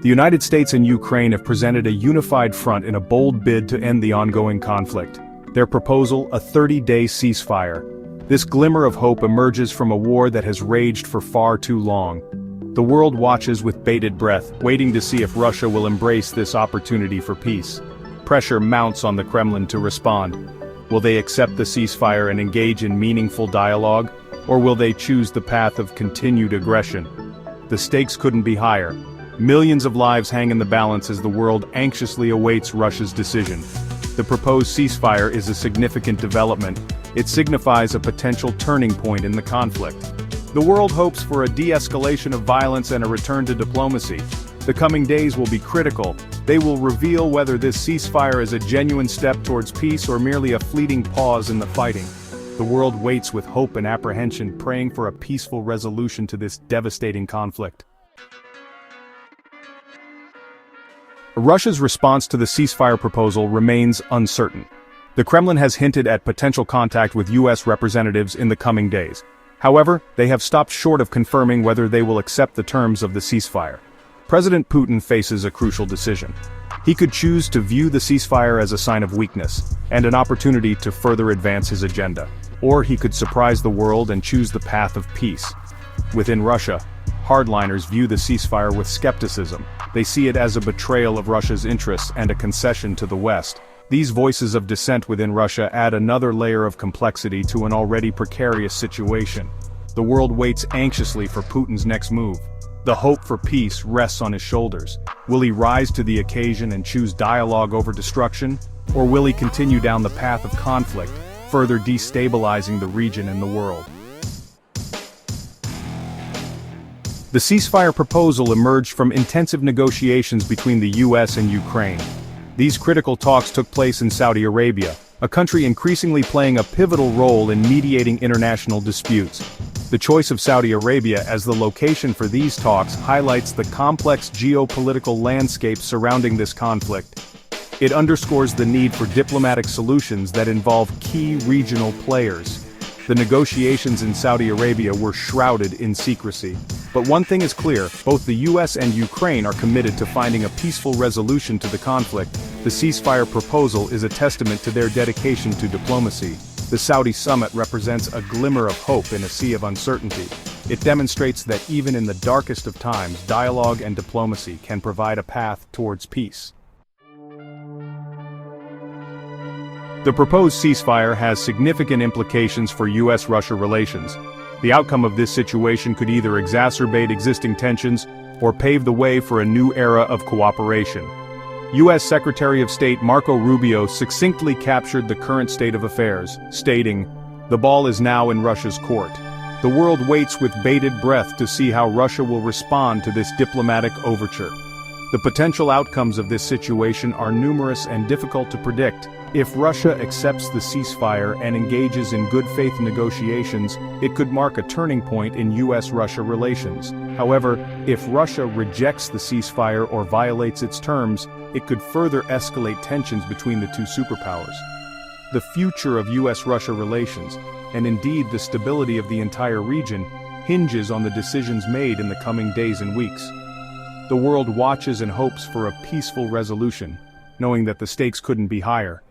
The United States and Ukraine have presented a unified front in a bold bid to end the ongoing conflict. Their proposal, a 30-day ceasefire. This glimmer of hope emerges from a war that has raged for far too long. The world watches with bated breath, waiting to see if Russia will embrace this opportunity for peace. Pressure mounts on the Kremlin to respond. Will they accept the ceasefire and engage in meaningful dialogue, or will they choose the path of continued aggression? The stakes couldn't be higher. Millions of lives hang in the balance as the world anxiously awaits Russia's decision. The proposed ceasefire is a significant development. It signifies a potential turning point in the conflict. The world hopes for a de-escalation of violence and a return to diplomacy. The coming days will be critical. They will reveal whether this ceasefire is a genuine step towards peace or merely a fleeting pause in the fighting. The world waits with hope and apprehension, praying for a peaceful resolution to this devastating conflict. Russia's response to the ceasefire proposal remains uncertain. The Kremlin has hinted at potential contact with U.S. representatives in the coming days. However, they have stopped short of confirming whether they will accept the terms of the ceasefire. President Putin faces a crucial decision. He could choose to view the ceasefire as a sign of weakness, and an opportunity to further advance his agenda. Or he could surprise the world and choose the path of peace. Within Russia, hardliners view the ceasefire with skepticism. They see it as a betrayal of Russia's interests and a concession to the West. These voices of dissent within Russia add another layer of complexity to an already precarious situation. The world waits anxiously for Putin's next move. The hope for peace rests on his shoulders. Will he rise to the occasion and choose dialogue over destruction? Or will he continue down the path of conflict, further destabilizing the region and the world? The ceasefire proposal emerged from intensive negotiations between the US and Ukraine. These critical talks took place in Saudi Arabia, a country increasingly playing a pivotal role in mediating international disputes. The choice of Saudi Arabia as the location for these talks highlights the complex geopolitical landscape surrounding this conflict. It underscores the need for diplomatic solutions that involve key regional players. The negotiations in Saudi Arabia were shrouded in secrecy. But one thing is clear, both the US and Ukraine are committed to finding a peaceful resolution to the conflict. The ceasefire proposal is a testament to their dedication to diplomacy. The Saudi summit represents a glimmer of hope in a sea of uncertainty. It demonstrates that even in the darkest of times, dialogue and diplomacy can provide a path towards peace. The proposed ceasefire has significant implications for US-Russia relations. The outcome of this situation could either exacerbate existing tensions or pave the way for a new era of cooperation. U.S. Secretary of State Marco Rubio succinctly captured the current state of affairs, stating, "The ball is now in Russia's court." The world waits with bated breath to see how Russia will respond to this diplomatic overture. The potential outcomes of this situation are numerous and difficult to predict. If Russia accepts the ceasefire and engages in good faith negotiations, it could mark a turning point in US-Russia relations. However, if Russia rejects the ceasefire or violates its terms, it could further escalate tensions between the two superpowers. The future of US-Russia relations, and indeed the stability of the entire region, hinges on the decisions made in the coming days and weeks. The world watches and hopes for a peaceful resolution, knowing that the stakes couldn't be higher.